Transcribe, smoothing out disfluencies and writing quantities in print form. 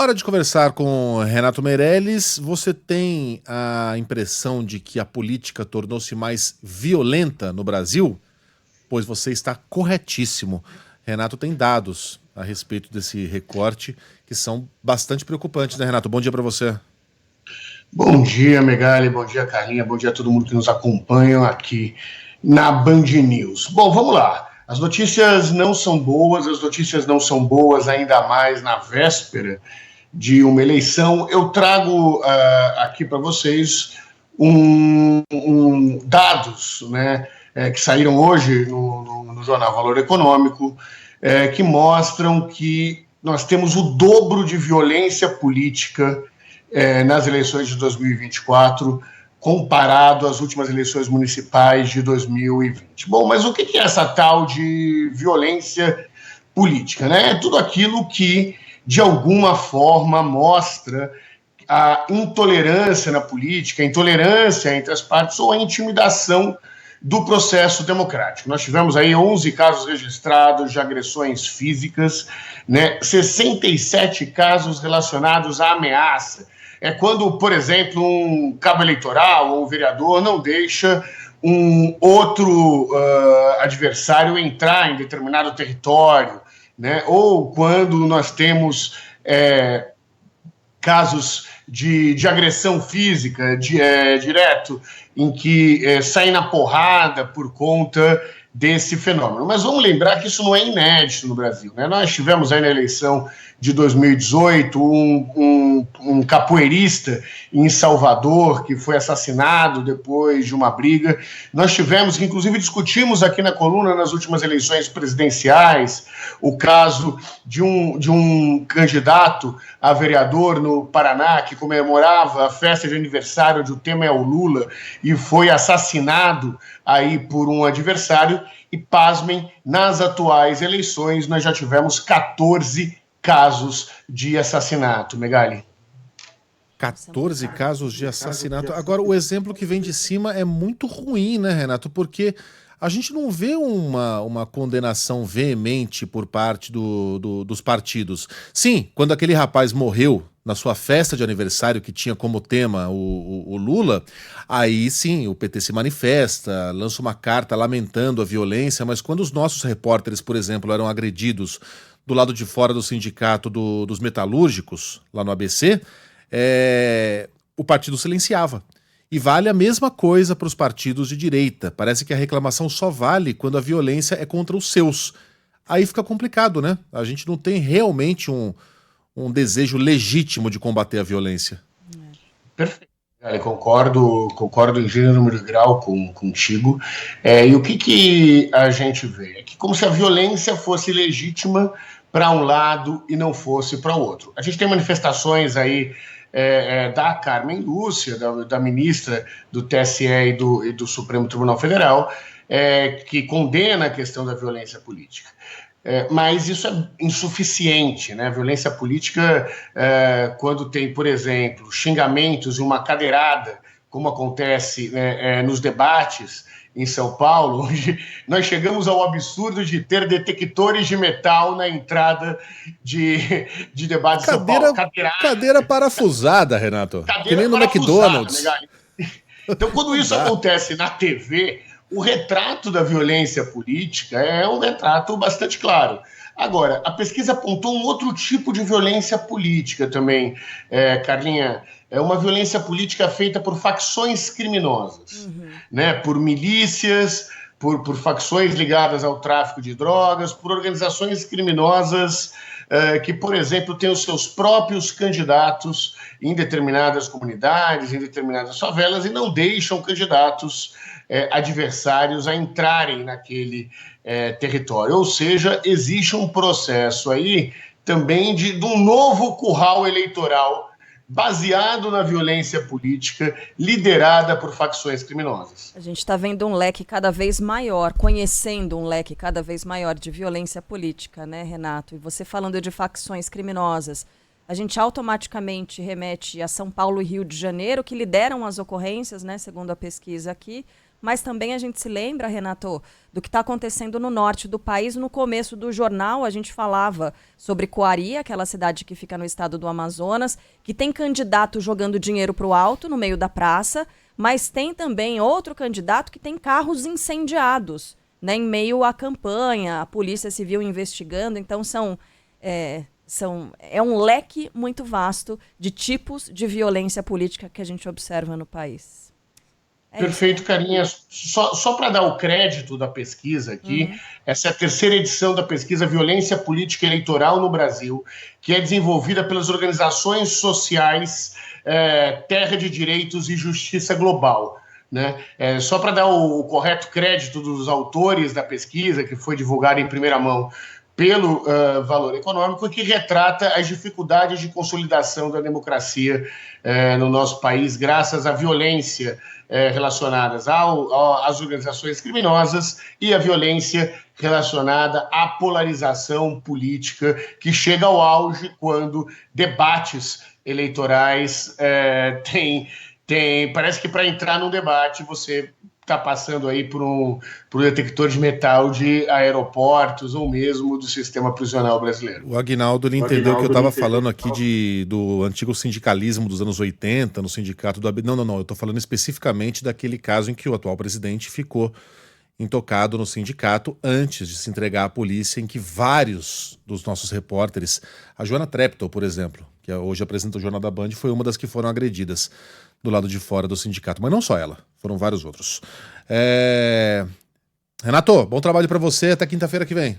hora de conversar com Renato Meirelles. Você tem a impressão de que a política tornou-se mais violenta no Brasil? Pois você está corretíssimo. Renato tem dados a respeito desse recorte que são bastante preocupantes, né, Renato? Bom dia para você. Bom dia, Megali, bom dia, Carlinha, bom dia a todo mundo que nos acompanha aqui na Band News. Bom, vamos lá. As notícias não são boas, ainda mais na véspera de uma eleição. Eu trago aqui para vocês dados, né, que saíram hoje no jornal Valor Econômico, que mostram que nós temos o dobro de violência política nas eleições de 2024, comparado às últimas eleições municipais de 2020. Bom, mas o que é essa tal de violência política, né? É tudo aquilo que, de alguma forma, mostra a intolerância na política, a intolerância entre as partes ou a intimidação do processo democrático. Nós tivemos aí 11 casos registrados de agressões físicas, né? 67 casos relacionados à ameaça. É quando, por exemplo, um cabo eleitoral ou um vereador não deixa um outro adversário entrar em determinado território, né? Ou quando nós temos casos de agressão física direto, em que saem na porrada por conta desse fenômeno. Mas vamos lembrar que isso não é inédito no Brasil, né? Nós tivemos aí na eleição de 2018 um capoeirista em Salvador que foi assassinado depois de uma briga. Nós tivemos, que inclusive discutimos aqui na coluna nas últimas eleições presidenciais, o caso de um candidato a vereador no Paraná que comemorava a festa de aniversário onde o tema é o Lula e foi assassinado aí por um adversário. E, pasmem, nas atuais eleições nós já tivemos 14 casos de assassinato, Megali. 14 casos de assassinato. Agora, o exemplo que vem de cima é muito ruim, né, Renato? Porque a gente não vê uma condenação veemente por parte dos partidos. Sim, quando aquele rapaz morreu na sua festa de aniversário que tinha como tema o Lula, aí sim o PT se manifesta, lança uma carta lamentando a violência, mas quando os nossos repórteres, por exemplo, eram agredidos do lado de fora do sindicato dos metalúrgicos, lá no ABC, o partido silenciava. E vale a mesma coisa para os partidos de direita. Parece que a reclamação só vale quando a violência é contra os seus. Aí fica complicado, né? A gente não tem realmente um desejo legítimo de combater a violência. Perfeito. Eu concordo em gênero, número e grau contigo. E o que a gente vê? É que como se a violência fosse legítima para um lado e não fosse para o outro. A gente tem manifestações aí da Carmen Lúcia, da ministra do TSE e do Supremo Tribunal Federal, que condena a questão da violência política. Mas isso é insuficiente, né? A violência política, quando tem, por exemplo, xingamentos e uma cadeirada, como acontece nos debates em São Paulo, onde nós chegamos ao absurdo de ter detectores de metal na entrada de debates em São Paulo. Cadeira parafusada, Renato. Que nem no McDonald's. Então, quando isso acontece na TV, o retrato da violência política é um retrato bastante claro. Agora, a pesquisa apontou um outro tipo de violência política também, Carlinha. É uma violência política feita por facções criminosas, né? Por milícias, por facções ligadas ao tráfico de drogas, por organizações criminosas que, por exemplo, têm os seus próprios candidatos em determinadas comunidades, em determinadas favelas, e não deixam candidatos adversários a entrarem naquele território. Ou seja, existe um processo aí também de um novo curral eleitoral baseado na violência política liderada por facções criminosas. A gente está vendo um leque cada vez maior, conhecendo um leque cada vez maior de violência política, né, Renato? E você falando de facções criminosas, a gente automaticamente remete a São Paulo e Rio de Janeiro, que lideram as ocorrências, né, segundo a pesquisa aqui, mas também a gente se lembra, Renato, do que está acontecendo no norte do país. No começo do jornal, a gente falava sobre Coari, aquela cidade que fica no estado do Amazonas, que tem candidato jogando dinheiro para o alto no meio da praça, mas tem também outro candidato que tem carros incendiados, né, em meio à campanha, a Polícia Civil investigando. Então é um leque muito vasto de tipos de violência política que a gente observa no país. Perfeito, Carinha. Só para dar o crédito da pesquisa aqui, essa é a terceira edição da pesquisa Violência Política Eleitoral no Brasil, que é desenvolvida pelas organizações sociais Terra de Direitos e Justiça Global. Né? Só para dar o correto crédito dos autores da pesquisa, que foi divulgada em primeira mão pelo Valor Econômico, que retrata as dificuldades de consolidação da democracia no nosso país, graças à violência relacionadas às organizações criminosas e à violência relacionada à polarização política, que chega ao auge quando debates eleitorais parece que para entrar num debate você está passando aí por um detector de metal de aeroportos ou mesmo do sistema prisional brasileiro. O Aguinaldo, ele entendeu que eu estava falando aqui do antigo sindicalismo dos anos 80, no sindicato do... Não, eu estou falando especificamente daquele caso em que o atual presidente ficou intocado no sindicato antes de se entregar à polícia, em que vários dos nossos repórteres, a Joana Treptow, por exemplo, que hoje apresenta o Jornal da Band, foi uma das que foram agredidas do lado de fora do sindicato. Mas não só ela, foram vários outros. Renato, bom trabalho para você, até quinta-feira que vem.